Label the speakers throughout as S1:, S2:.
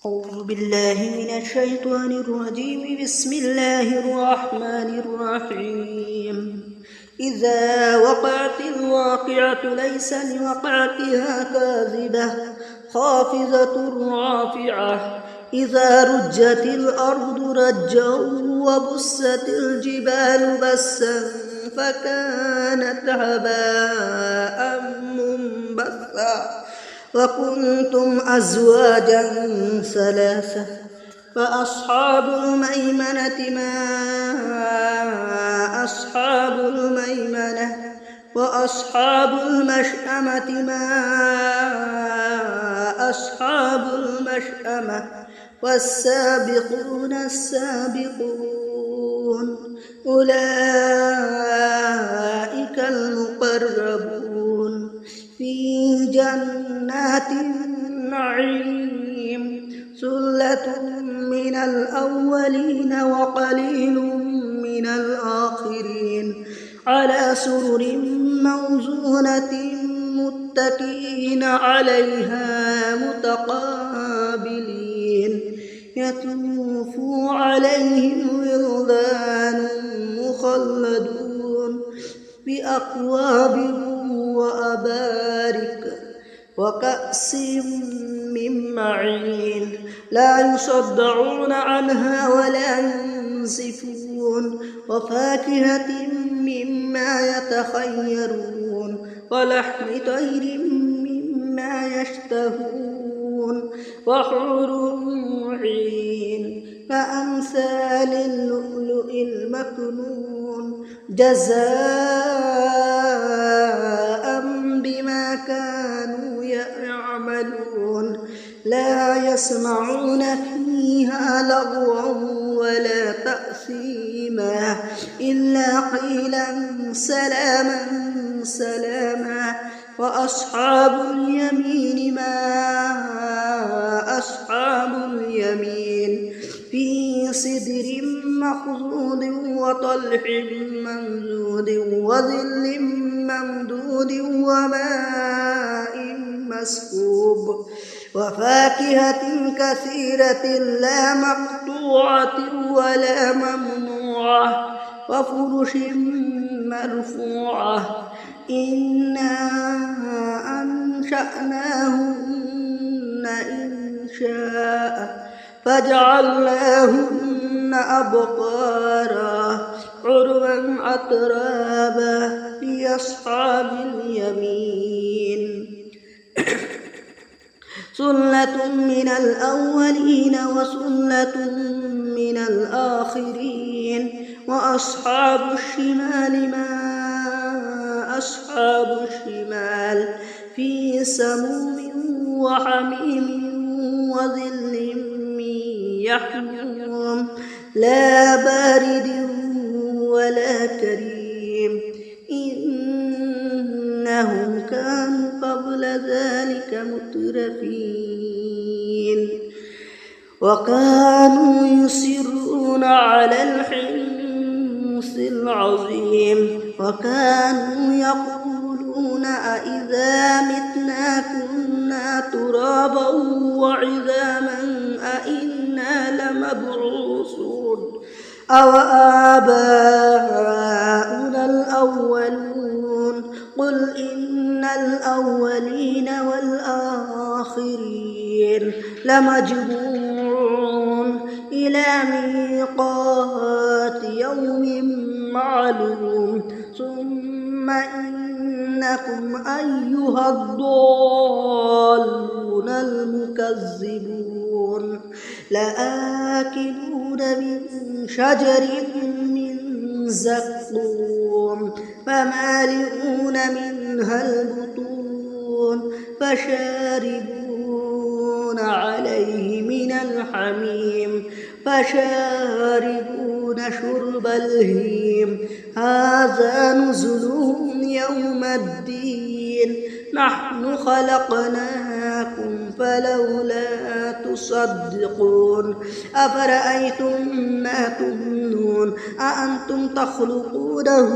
S1: أعوذ بالله من الشيطان الرجيم. بسم الله الرحمن الرحيم. إذا وقعت الواقعة ليس لوقعتها كاذبة خافضة رافعة. إذا رجت الأرض رجا وبست الجبال بسا فكانت هباء منبثا وكنتم أزواجا ثلاثة فأصحاب الميمنة ما أصحاب الميمنة وأصحاب المشأمة ما أصحاب المشأمة والسابقون السابقون أولئك المقربون في جنات النعيم. ثلة من الأولين وقليل من الآخرين على سرر موزونة متكئين عليها متقابلين. يطوف عليهم ولدان مخلدون بأكواب وأبارك وكأس من معين لا يصدعون عنها ولا ينزفون وفاكهة مما يتخيرون ولحم طير مما يشتهون وحور عين كأمثال اللؤلؤ المكنون جزاء بما كانوا يعملون. لا يسمعون فيها لغوا ولا تأثيما إلا قيلا سلاما سلاما. وأصحاب اليمين ما أصحاب اليمين في سدر مخضود وطلح ممدود وظل ممدود وماء مسكوب وفاكهة كثيرة لا مقطوعة ولا ممنوعة وفرش مرفوعة. إنا أنشأناهن إنشاء فجعلناهن أبقارا عربا أترابا لأصحاب اليمين. ثلة من الأولين وثلة من الآخرين. وأصحاب الشمال ما أصحاب الشمال في سموم وحميم وظل من يحموم لا بارد ولا كريم. إنهم كانوا قبل ذلك مترفين وكانوا يصرون على الحنث العظيم وكانوا يقولون أإذا متنا كنا ترابا وعظاما أإنا لمبعوثون أو آباؤنا الأولون. قل إن الأولين والآخرين لمجموعون إلى ميقات يوم معلوم. ثم إنكم أيها الضالون المكذبون لآكلون من شجر من زقوم فمالئون منها البطون فشاربون عليه من الحميم فشاربون شرب الهيم. هذا نزلهم يوم الدين. نحن خلقناكم فلولا تصدقون. أفرأيتم ما تمنون أأنتم تخلقونه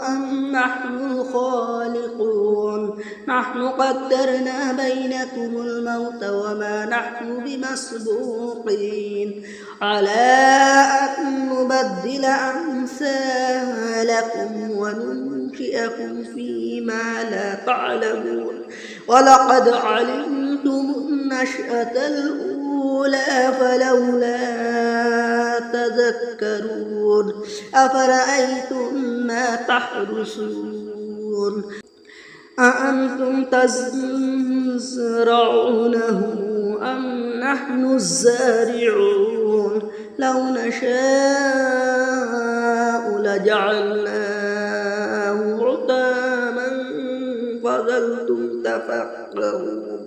S1: أم نحن الخالقون. نحن قدرنا بينكم الموت وما نحن بمسبوقين على أن نبدل أمثالكم وننشئكم فيما لا تعلمون ولقد علمتم النشأة الأولى فلولا تذكرون أفرأيتم ما تحرثون أأنتم تزرعونه أم نحن الزارعون لو نشاء لجعلناه حطاما فظلتم تفكرون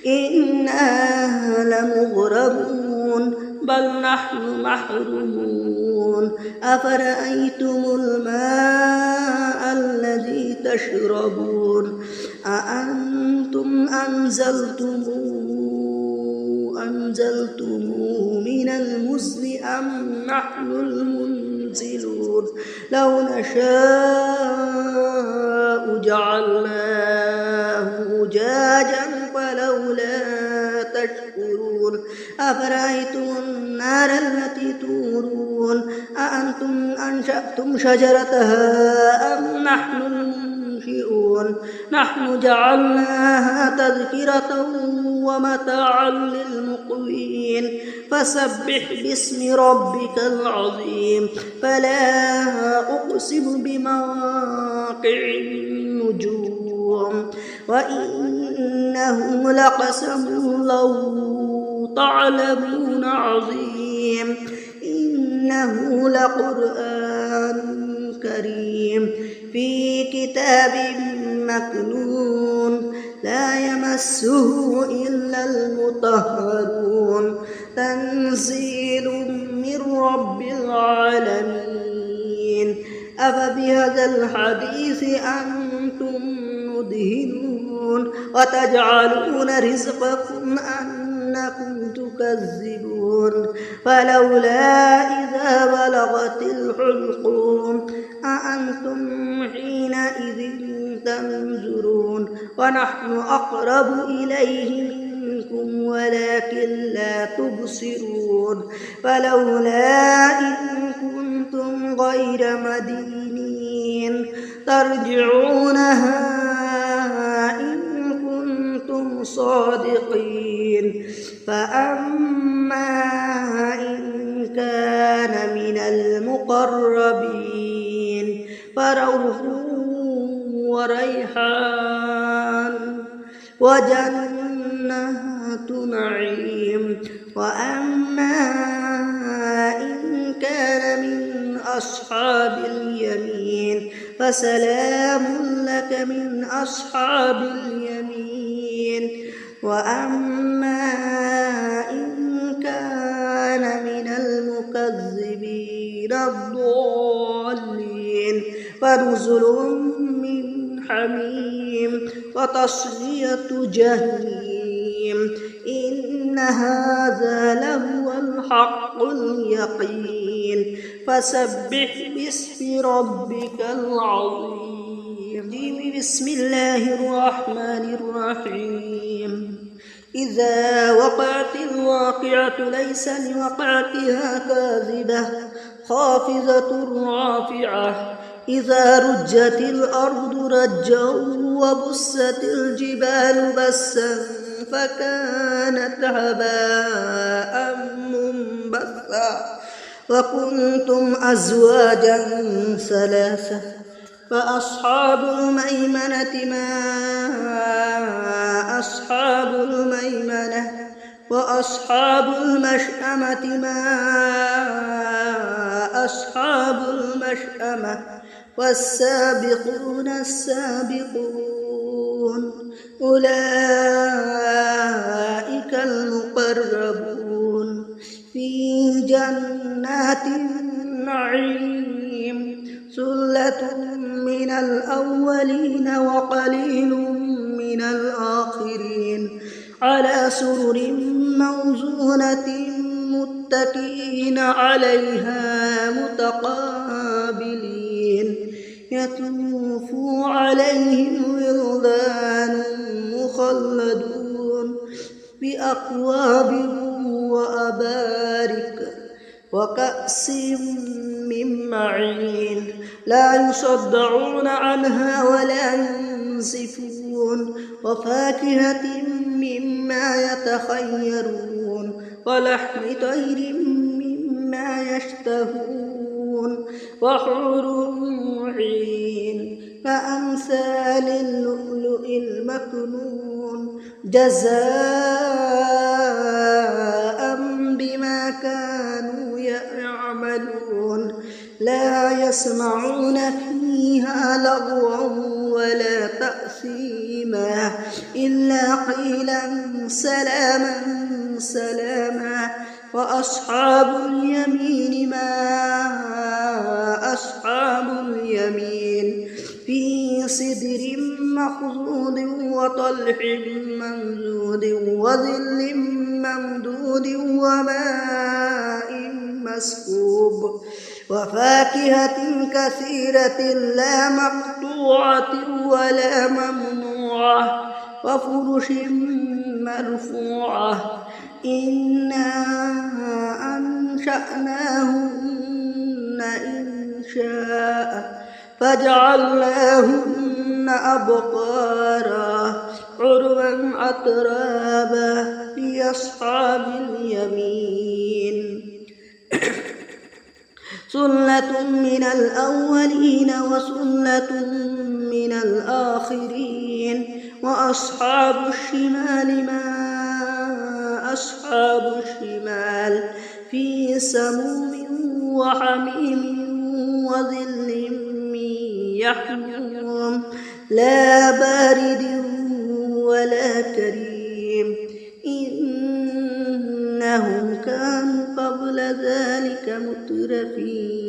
S1: إنا لمغرمون بل نحن محرومون أفرأيتم الماء الذي تشربون أأنتم أنزلتموه من المزن أم نحن المنزلون لو نشاء جعلناه أجاجا فلولا تشكرون أفرأيتم النار التي تورون أأنتم أنشأتم شجرتها أم نحن المنشئون نحن جعلناها تذكرة ومتاعا للمقوين فسبح باسم ربك العظيم فلا أقسم بمواقع النجوم وإنه لقسم لو تعلمون عظيم إنه لقرآن كريم في كتاب مكنون لا يمسه إلا المطهرون تنزيل من رب العالمين أفبهذا الحديث أنتم مدهنون وتجعلون رزقكم أنكم تكذبون فلولا إذا بلغت الحلقوم أأنتم حينئذ تنظرون ونحن أقرب إليه منكم ولكن لا تبصرون فلولا إن كنتم غير مدينين ترجعونها إن كنتم صادقين فأما إن كان من المقربين فروح وريحان وجنات نعيم وأما إن كان من أصحاب اليمين فسلام لك من أصحاب اليمين وأما إن كان من المكذبين الضالين فنزل من حميم وتصلية جحيم إن هذا لهو الحق اليقين فسبح باسم ربك العظيم بسم الله الرحمن الرحيم إذا وقعت الواقعة ليس لوقعتها كاذبة خافضة رافعة إذا رجت الأرض رجا وبست الجبال بسا فكانت هباء منبثا وكنتم أزواجا ثلاثة فأصحاب الميمنة ما أصحاب الميمنة وأصحاب المشأمة ما أصحاب المشأمة والسابقون السابقون أولئك المقربون في جنات النعيم ثلة من الأولين وقليل من الآخرين على سرر موزونة متكئين عليها متقابلين يطوف عليهم ولدان مخلدون بأكواب وأبارك وكأس من معين لا يصدعون عنها ولا ينزفون وفاكهة مما يتخيرون ولحم طير مما يشتهون وحور عين كأمثال اللؤلؤ المكنون جزاء بما كانوا يعملون لا يسمعون فيها لغوا ولا تأثيما إلا قيلا سلاما سلاما وأصحاب اليمين ما أصحاب اليمين في سدر مخضود وطلح ممدود وظل ممدود وماء مسكوب وفاكهة كثيرة لا مقطوعة ولا ممنوعة وفرش مرفوعة إنا أنشأناهن إنشاء فجعلناهن أبقارا عربا أترابا لأصحاب اليمين سلة من الأولين وسلة من الآخرين وأصحاب الشمال ما أصحاب الشمال في سموم وحميم وظل من يحموم لا بارد ولا كريم إنهم كانوا قبل ذلك مترفين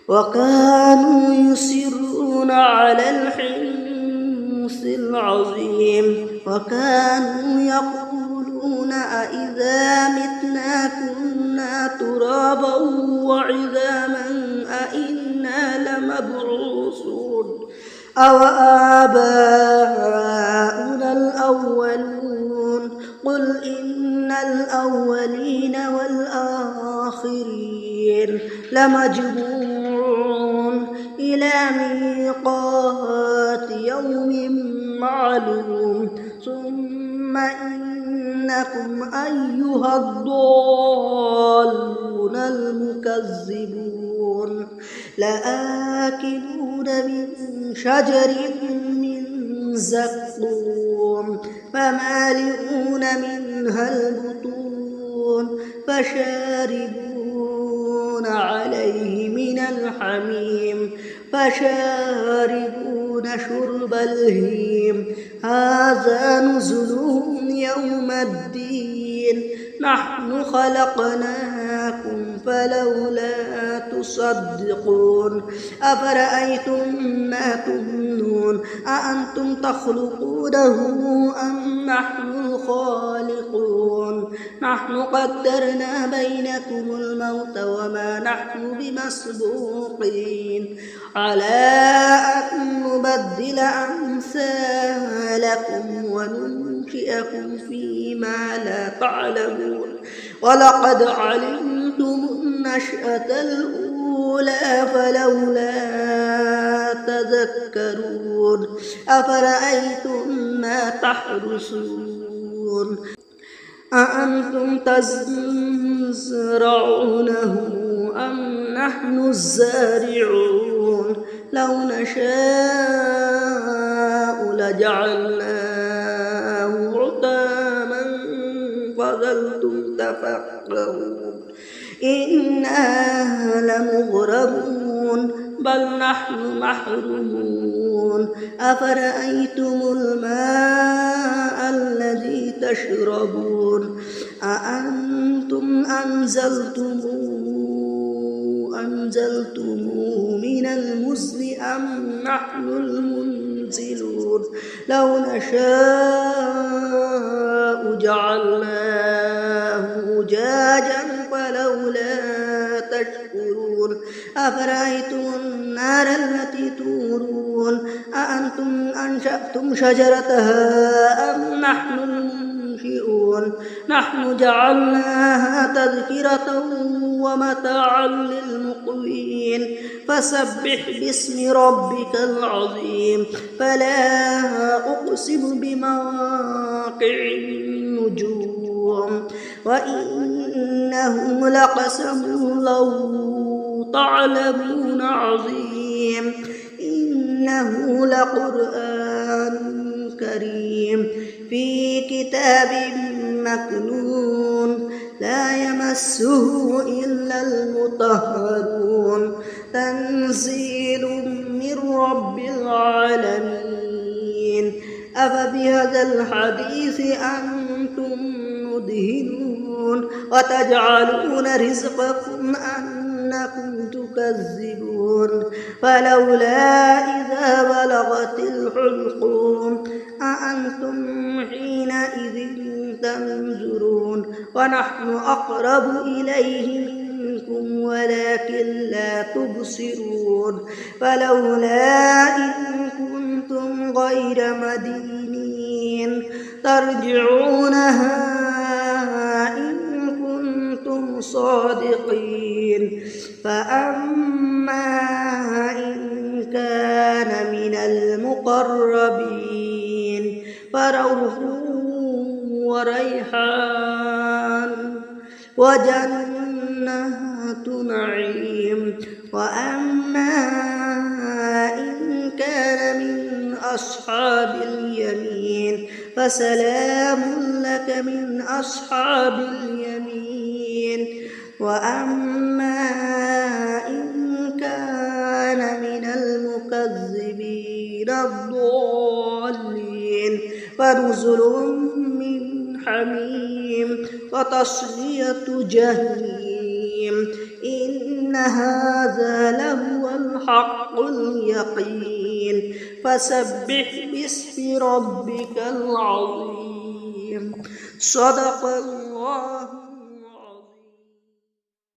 S1: وكانوا يصرون على الحنث العظيم وكانوا يقولون أئذا متنا كنا ترابا وعظاما أئنا لمبعوثون أو آباؤنا الأولون قل إن الأولين والآخرين لمجموعون إلى ميقات يوم معلوم ثم إنكم أيها الضالون المكذبون لآكلون من شجر من زقوم فمالئون منها البطون فشاربون عليه من الحميم فشاربون شرب الهيم هذا نزلهم يوم الدين نحن خلقناكم فلولا تصدقون أفرأيتم ما تمنون أأنتم تخلقونه أم نحن الخالقون نحن قدرنا بينكم الموت وما نحن بمسبوقين على أن نبدل أمثالكم وننشئكم فيما لا تعلمون ولقد علمتم النشأة الأولى فلولا تذكرون أفرأيتم ما تحرثون أأنتم تزرعونه أم نحن الزارعون لو نشاء لجعلناه حطاما فظلتم تفكرون إنا لمغرمون بل نحن محرومون أفرأيتم الماء الذي تشربون أأنتم أنزلتموه من المزن أم نحن المنزلون لو نشاء جعلناه أجاجا فلولا تشكرون أفرأيتم النار التي تورون أأنتم أنشأتم شجرتها أم نحن المنشئون نحن جعلناها تذكرة ومتاعا للمقوين فسبح باسم ربك العظيم فلا أقسم بمواقع النجوم وإنه لقسم لو تعلمون عظيم إنه لقرآن كريم في كتاب مكنون لا يمسه إلا المطهرون تنزيل من رب العالمين أفبهذا الحديث أنتم مدهنون وتجعلون رزقكم أنكم تكذبون فلولا إذا بلغت الحلقوم أأنتم حينئذ تنظرون ونحن أقرب إليه منكم ولكن لا تبصرون فلولا إن كنتم غير مدينين ترجعونها إن كنتم صادقين فأما إن كان من المقربين فروح وريحان وجنات نعيم وأما إن كان من أصحاب اليمين فسلام لك من أصحاب اليمين وأما إن كان من المكذبين الضالين فنزل من حميم وتصلية جحيم إن هذا لهو الحق اليقين فسبح باسم ربك العظيم صدق الله